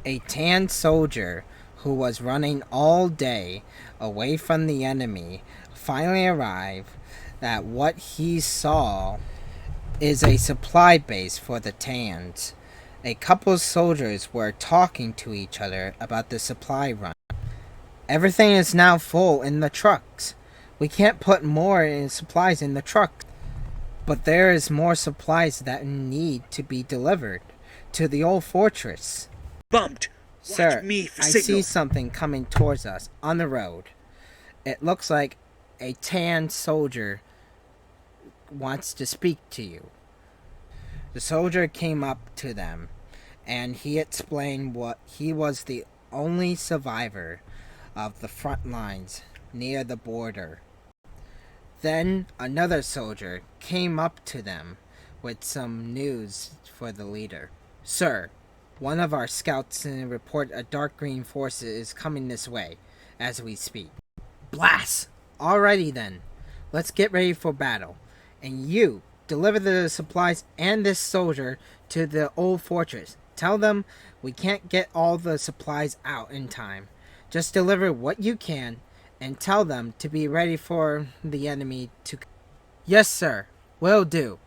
A tan soldier who was running all day away from the enemy finally arrived at what he saw is a supply base for the tans. A couple of soldiers were talking to each other about the supply run. Everything is now full in the trucks. We can't put more supplies in the trucks. But there is more supplies that need to be delivered to the old fortress. Bumped. Sir, Watch me for I signal. see something coming towards us on the road. It looks like a tan soldier wants to speak to you. The soldier came up to them, and he explained what he was the only survivor of the front lines near the border. Then another soldier came up to them with some news for the leader. Sir, one of our scouts report a dark green force is coming this way as we speak. Blast! Alrighty then. Let's get ready for battle. And you, deliver the supplies and this soldier to the old fortress. Tell them we can't get all the supplies out in time. Just deliver what you can and tell them to be ready for the enemy to... Yes, sir. Will do.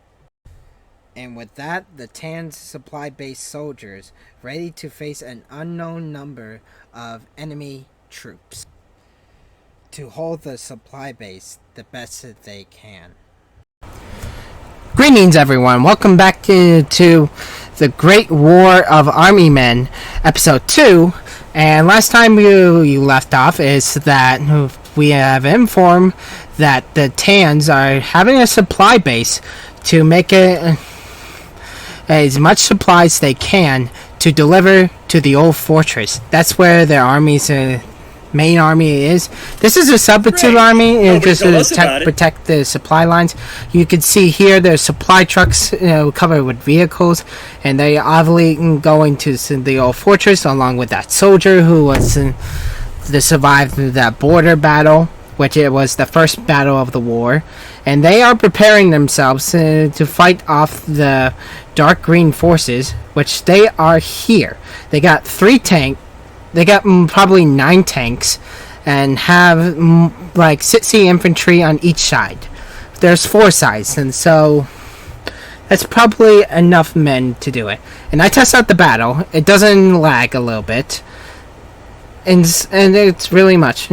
And with that, the tan supply base soldiers ready to face an unknown number of enemy troops to hold the supply base the best that they can. Greetings, everyone. Welcome back to the Great War of Army Men, Episode 2. And last time you left off is that we have informed that the Tans are having a supply base to make it as much supplies as they can to deliver to the old fortress. That's where their army's main army is. This is a substitute army just to protect the supply lines. You can see here there's supply trucks covered with vehicles, and they are obviously going to the old fortress along with that soldier who was to survive that border battle, which it was the first battle of the war. And they are preparing themselves to fight off the dark green forces, which they are here. They got 3 tanks. They got probably 9 tanks and have like 60 infantry on each side. There's 4 sides, and so that's probably enough men to do it. And I test out the battle. It doesn't lag a little bit, and it's really much.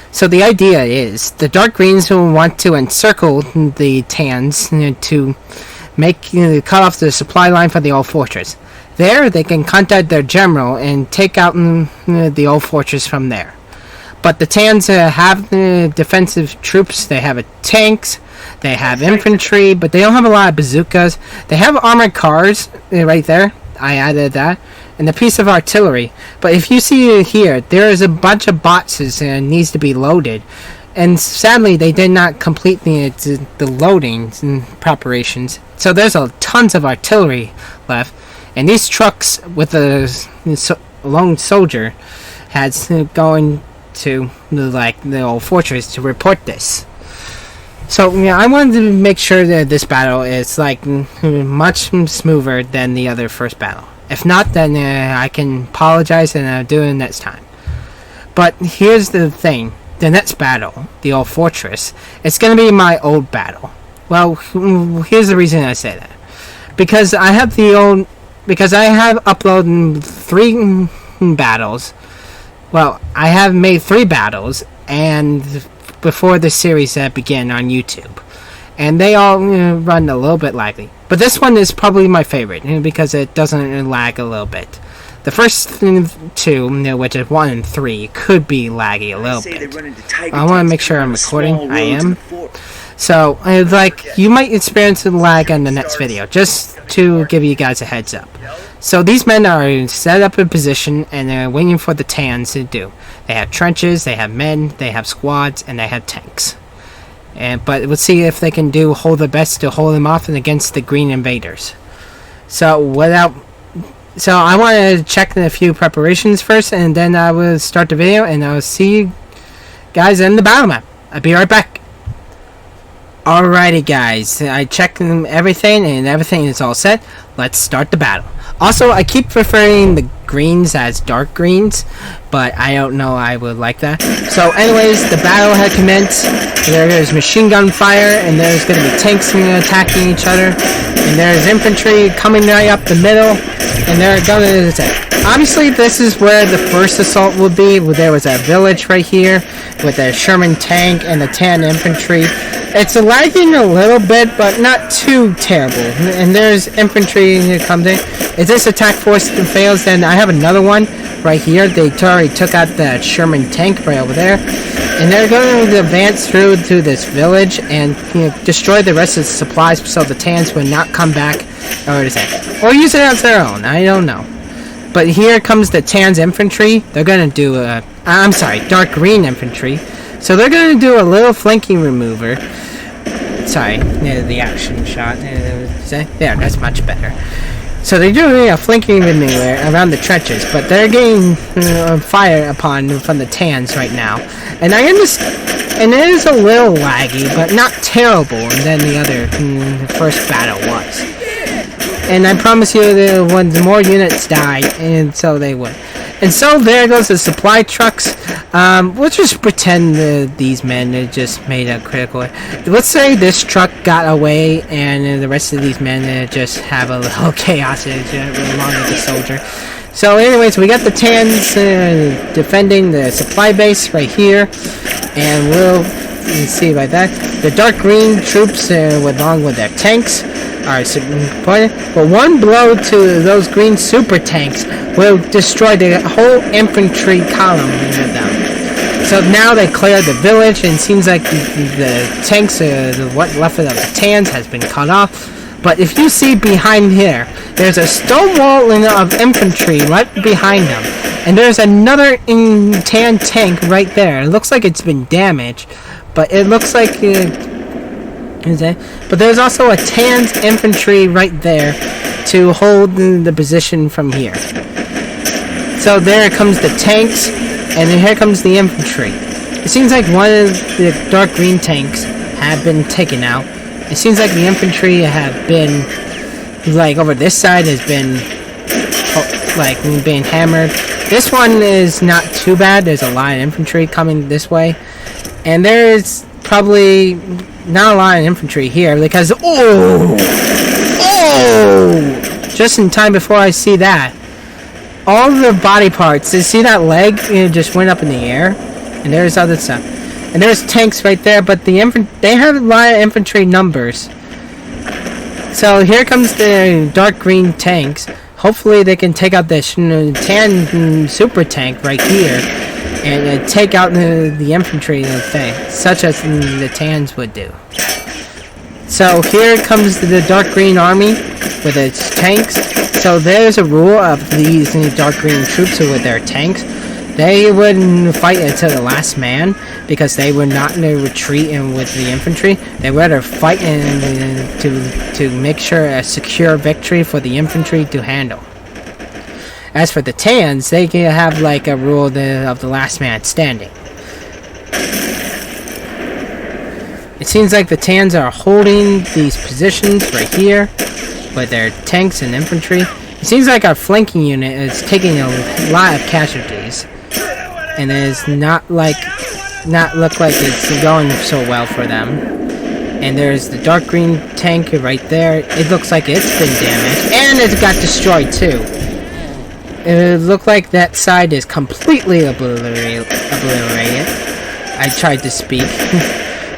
So the idea is the dark greens will want to encircle the tans to make cut off the supply line for the old fortress. There, they can contact their general and take out the old fortress from there. But the Tans have defensive troops. They have tanks, they have infantry, but they don't have a lot of bazookas. They have armored cars right there. I added that. And a piece of artillery. But if you see here, there is a bunch of boxes that needs to be loaded. And sadly, they did not complete the loading preparations. So there's tons of artillery left. And these trucks with a lone soldier has going to the old fortress to report this. So I wanted to make sure that this battle is much smoother than the other first battle. If not, then I can apologize and I'll do it next time. But here's the thing: the next battle, the old fortress, it's going to be my old battle. Well, here's the reason I say that: because I have uploaded 3 battles. Well, I have made 3 battles, and before the series began on YouTube, and they all run a little bit laggy. But this one is probably my favorite because it doesn't lag a little bit. The first 2, which is 1 and 3, could be laggy a little bit. I want to make sure I'm recording. I am. So, you might experience a lag in the next video, just to give you guys a heads up. So these men are set up in position, and they're waiting for the Tans to do. They have trenches, they have men, they have squads, and they have tanks. But we'll see if they can hold their best to hold them off and against the green invaders. So I want to check a few preparations first, and then I will start the video, and I'll see you guys in the battle map. I'll be right back. Alrighty guys, I checked everything and everything is all set. Let's start the battle. Also, I keep referring greens as dark greens, but I don't know I would like that. So anyways, the battle had commenced. There's machine gun fire, and there's going to be tanks attacking each other, and there's infantry coming right up the middle, and they're going to attack. Obviously, this is where the first assault would be. There was a village right here with a Sherman tank and the Tan infantry. It's lagging a little bit, but not too terrible. And there's infantry that comes in. If this attack force fails, then I have another one right here. They already took out that Sherman tank right over there. And they're going to advance through to this village and destroy the rest of the supplies so the Tans would not come back or use it as their own. I don't know. But here comes the Tan's infantry. They're going to do dark green infantry. So they're going to do a little flanking maneuver. Sorry, the action shot. There, that's much better. So they're doing a flanking maneuver around the trenches, but they're getting fire upon from the Tans right now. And I understand, and it is a little laggy, but not terrible than the first battle was. And I promise you that when more units die, and so they would. And so there goes the supply trucks. We'll just pretend these men just made a critical. Let's say this truck got away, and the rest of these men just have a little chaos along with the soldier. So anyways, we got the Tans defending the supply base right here. And we'll see like that. The dark green troops along with their tanks are supported, but one blow to those green super tanks will destroy the whole infantry column of them. So now they cleared the village, and it seems like the tanks, what left of the Tans has been cut off. But if you see behind here, there's a stone wall of infantry right behind them, and there's another Tan tank right there. It looks like it's been damaged, but it looks like but there's also a Tan's infantry right there to hold the position from here. So there comes the tanks, and then here comes the infantry. It seems like one of the dark green tanks have been taken out. It seems like the infantry have been, like, over this side has been, like, being hammered. This one is not too bad. There's a lot of infantry coming this way. And there's probably not a lot of infantry here because, just in time before I see that, all the body parts, you see that leg, just went up in the air, and there's other stuff. And there's tanks right there, but they have a lot of infantry numbers. So here comes the dark green tanks. Hopefully they can take out the Tan super tank right here and take out the infantry thing, such as the Tans would do. So here comes the dark green army with its tanks. So there's a rule of these dark green troops with their tanks. They wouldn't fight until the last man because they were not in a retreat with the infantry. They would rather fight to make sure a secure victory for the infantry to handle. As for the Tans, they can have like a rule of the last man standing. It seems like the Tans are holding these positions right here with their tanks and infantry. It seems like our flanking unit is taking a lot of casualties, and it is not look like it's going so well for them. And there's the dark green tank right there. It looks like it's been damaged, and it got destroyed too. It looked like that side is completely obliterated. I tried to speak.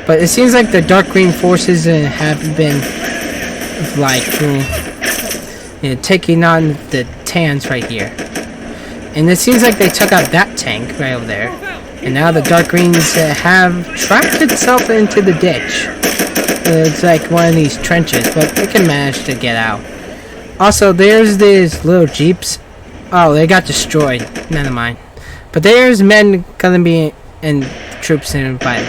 But it seems like the dark green forces have been like taking on the Tans right here. And it seems like they took out that tank right over there. And now the dark greens have trapped itself into the ditch. It's like one of these trenches, but it can manage to get out. Also, there's these little jeeps. Oh, they got destroyed. Never mind. But there's men gonna be in troops in fight.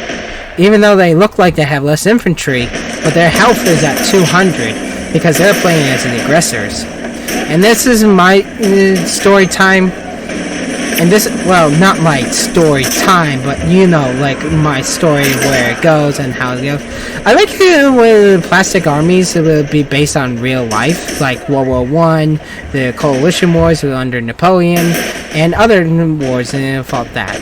Even though they look like they have less infantry, but their health is at 200 because they're playing as the aggressors. And this is my story time. And this, well, not my story time, but you know, like my story where it goes and how it goes. I like it with plastic armies. It will be based on real life, like World War One, the Coalition Wars under Napoleon, and other wars, and it felt that.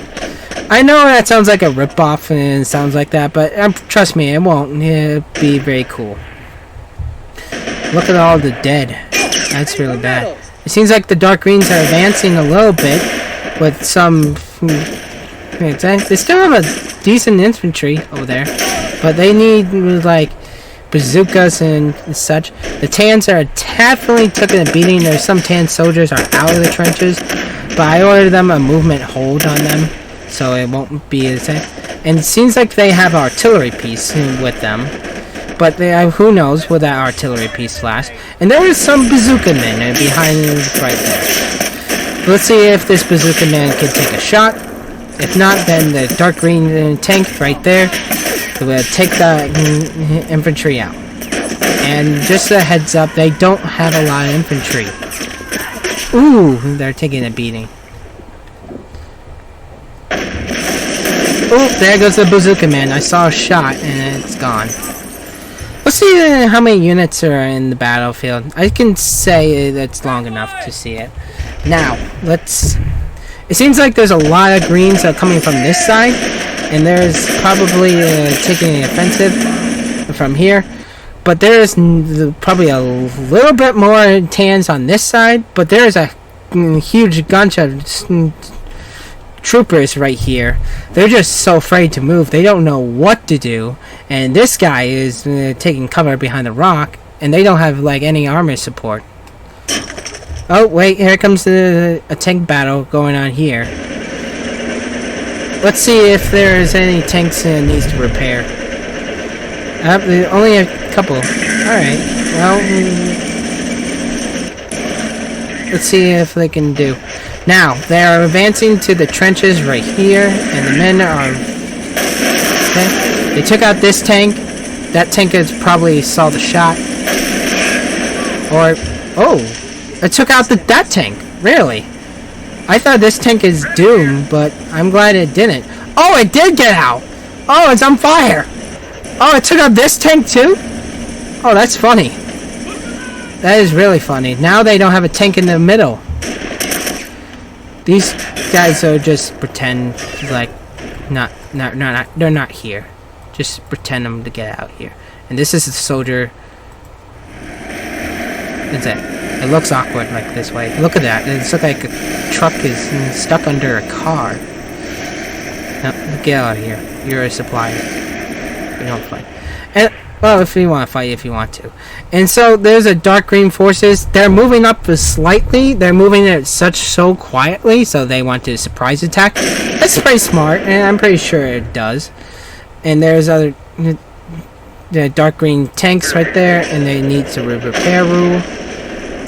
I know that sounds like a ripoff and it sounds like that, but trust me, it won't. It'll be very cool. Look at all the dead. That's really bad. It seems like the Dark Greens are advancing a little bit with some... They still have a decent infantry over there, but they need, like, bazookas and such. The Tans are definitely taking a beating. There's some Tan soldiers are out of the trenches, but I ordered them a movement hold on them, so it won't be the same. And it seems like they have artillery piece with them, but they, who knows will that artillery piece last. And there is some bazooka men behind right there. Let's see if this bazooka man can take a shot. If not, then the dark green tank right there will take the infantry out. And just a heads up, they don't have a lot of infantry. Ooh, they're taking a beating. Oh, there goes the bazooka man. I saw a shot and it's gone. Let's see how many units are in the battlefield. I can say that's long enough to see it. Now, let's... It seems like there's a lot of greens coming from this side, and there's probably taking an offensive from here. But there's probably a little bit more Tans on this side, but there's a huge bunch of troopers right here. They're just so afraid to move. They don't know what to do. And this guy is taking cover behind the rock, and they don't have like any armor support. Oh wait, here comes a tank battle going on here. Let's see if there's any tanks that needs to repair. Only a couple. Alright, well, let's see if they can do. Now, they are advancing to the trenches right here, and the men are... Okay. They took out this tank. That tank has probably saw the shot. Or... Oh! It took out that tank. Really? I thought this tank is doomed, but I'm glad it didn't. Oh, it did get out! Oh, it's on fire! Oh, it took out this tank too? Oh, that's funny. That is really funny. Now they don't have a tank in the middle. These guys are just pretend like they're not here. Just pretend them to get out here. And this is the soldier. That's it. It looks awkward like this way. Look at that. It looks like a truck is stuck under a car. No, get out of here. You're a supplier. We don't fight. And well, if you want to fight, if you want to. And so there's a dark green forces. They're moving up slightly. They're moving it so quietly, so they want to surprise attack. That's pretty smart, and I'm pretty sure it does. And there's other the dark green tanks right there, and they need to repair rule.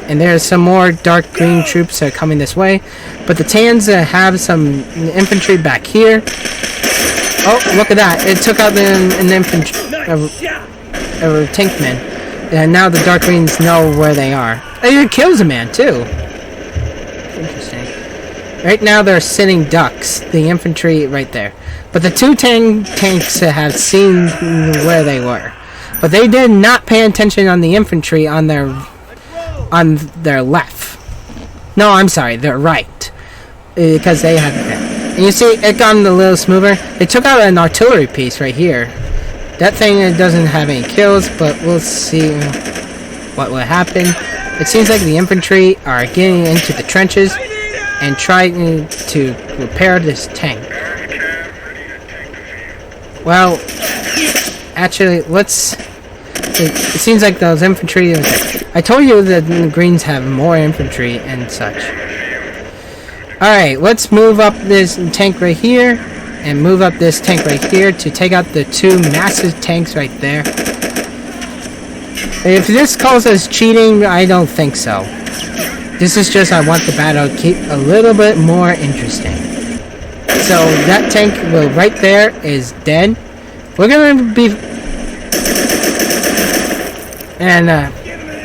And there's some more dark green troops that are coming this way. But the Tans have some infantry back here. Oh, look at that. It took out an infantry, a tank man. And now the dark greens know where they are. It kills a man, too. Interesting. Right now they're sitting ducks. The infantry right there. But the two tanks have seen where they were. But they did not pay attention on the infantry on their left. No, I'm sorry, their right. Because they had it. And you see, it got a little smoother. They took out an artillery piece right here. That thing doesn't have any kills, but we'll see what will happen. It seems like the infantry are getting into the trenches and trying to repair this tank. Well, actually, let's... It seems like those infantry... I told you that the Greens have more infantry and such. Alright, let's move up this tank right here. And move up this tank right here to take out the two massive tanks right there. If this calls us cheating, I don't think so. This is just I want the battle to keep a little bit more interesting. So that tank right there is dead. We're gonna be... And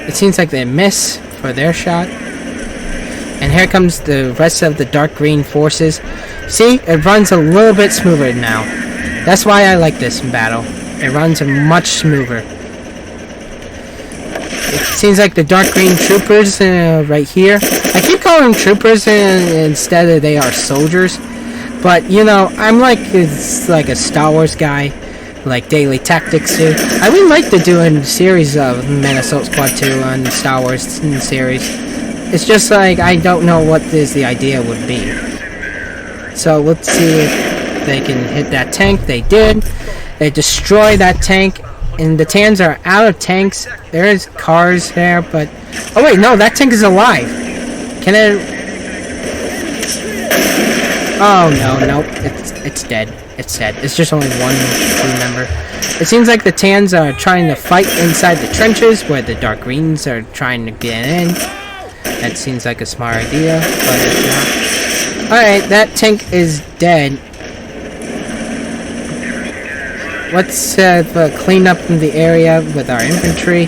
it seems like they miss for their shot. And here comes the rest of the dark green forces. See, it runs a little bit smoother now. That's why I like this battle. It runs much smoother. It seems like the dark green troopers right here. I keep calling them troopers instead of they are soldiers. But, you know, I'm like, it's like a Star Wars guy. Like Daily Tactics 2. I would like to do a series of Men Assault Squad 2 on the Star Wars series. It's just like, I don't know what the idea would be. So, let's see if they can hit that tank. They did. They destroyed that tank. And the Tans are out of tanks. There's cars there, but... Oh wait, no, that tank is alive. Can it... Oh, no, it's dead. It's dead. It's just only one crew member. It seems like the Tans are trying to fight inside the trenches where the Dark Greens are trying to get in. That seems like a smart idea, but it's not. Alright, that tank is dead. Let's clean up the area with our infantry.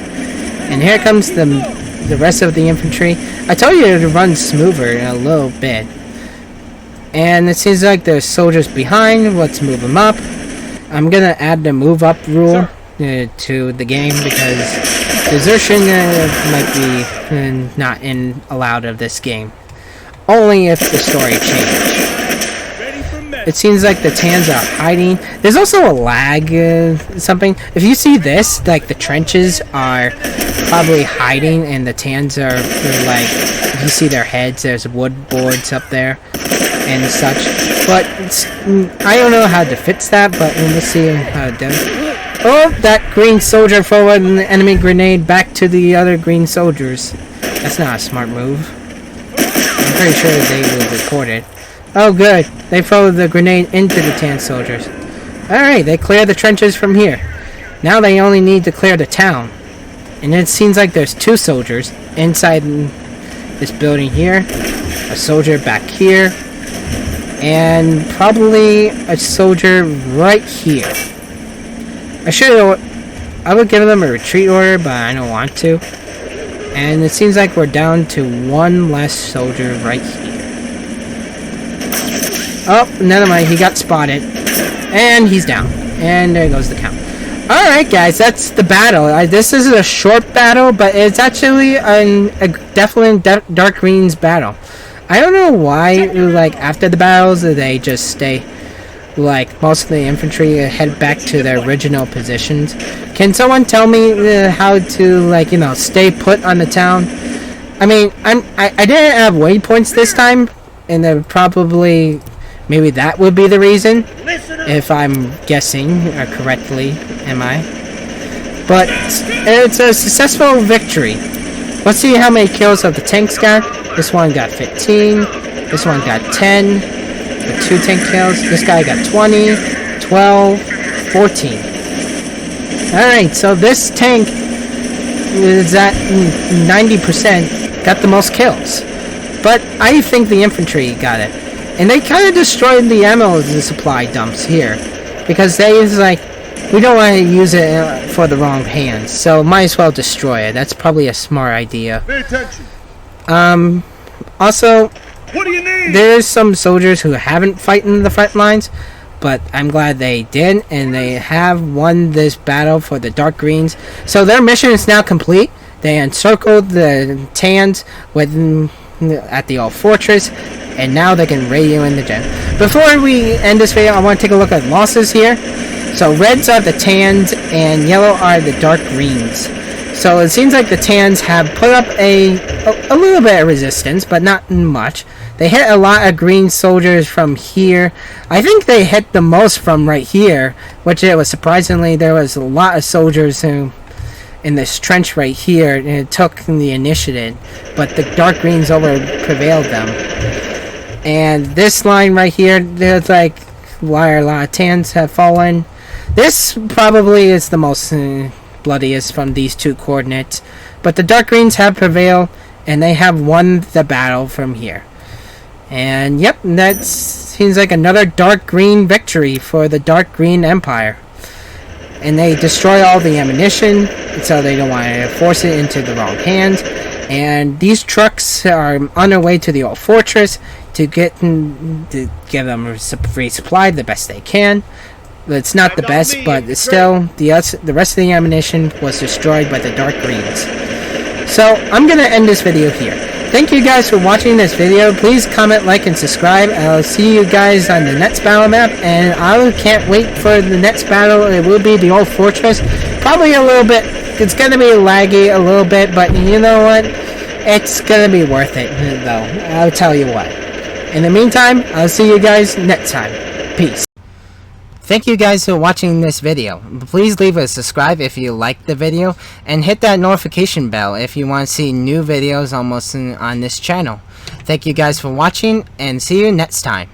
And here comes the rest of the infantry. I told you to run smoother a little bit. And it seems like there's soldiers behind. Let's move them up. I'm gonna add the move up rule to the game because desertion might be not allowed of this game. Only if the story changes. It seems like the Tans are hiding. There's also a lag something. If you see this, like the trenches are probably hiding and the Tans are like, if you see their heads, there's wood boards up there and such. But I don't know how to fix that, but we'll see how it does. Oh, that green soldier forward an enemy grenade back to the other green soldiers. That's not a smart move. I'm pretty sure they will report it. Oh good, they throw the grenade into the Tan soldiers. Alright, they clear the trenches from here. Now they only need to clear the town. And it seems like there's two soldiers inside this building here. A soldier back here. And probably a soldier right here. I would give them a retreat order, but I don't want to. And it seems like we're down to one less soldier right here. Oh, never mind, he got spotted. And he's down. And there goes the count. Alright guys, that's the battle. This is a short battle, but it's actually a definitely Dark Green's battle. I don't know why, like, after the battles, they just stay, like, most of the infantry head back to their original positions. Can someone tell me how to, like, you know, stay put on the town? I mean, I didn't have waypoints this time, and they're probably... Maybe that would be the reason, if I'm guessing correctly, am I? But it's a successful victory. Let's see how many kills of the tanks got. This one got 15. This one got 10. With 2 tank kills. This guy got 20, 12, 14. Alright, so this tank is at 90%, got the most kills. But I think the infantry got it. And they kind of destroyed the ammo supply dumps here. Because they was like, we don't want to use it for the wrong hands. So might as well destroy it. That's probably a smart idea. Pay attention. Also, What do you need? there's some soldiers who haven't fought in the front lines. But I'm glad they did. And they have won this battle for the Dark Greens. So their mission is now complete. They encircled the Tans at the old fortress. And now they can radio in the gen. Before we end this video, I want to take a look at losses here. So reds are the Tans and yellow are the Dark Greens. So it seems like the Tans have put up a little bit of resistance, but not much. They hit a lot of green soldiers from here. I think they hit the most from right here, which it was surprisingly there was a lot of soldiers who in this trench right here, and it took the initiative, but the Dark Greens prevailed them. And this line right here, there's like where a lot of Tans have fallen. This probably is the most bloodiest from these two coordinates. But the Dark Greens have prevailed, and they have won the battle from here. And yep, that seems like another Dark Green victory for the Dark Green Empire. And they destroy all the ammunition, so they don't want to force it into the wrong hands. And these trucks are on their way to the old fortress to give them a resupply the best they can. It's not the best, but still, the rest of the ammunition was destroyed by the Dark Greens. So, I'm going to end this video here. Thank you guys for watching this video. Please comment, like, and subscribe. I'll see you guys on the next battle map, and I can't wait for the next battle. It will be the old fortress. Probably a little bit, it's going to be laggy a little bit, but you know what? It's going to be worth it, though. I'll tell you what. In the meantime, I'll see you guys next time. Peace. Thank you guys for watching this video. Please leave a subscribe if you liked the video, and hit that notification bell if you want to see new videos almost on this channel. Thank you guys for watching, and see you next time.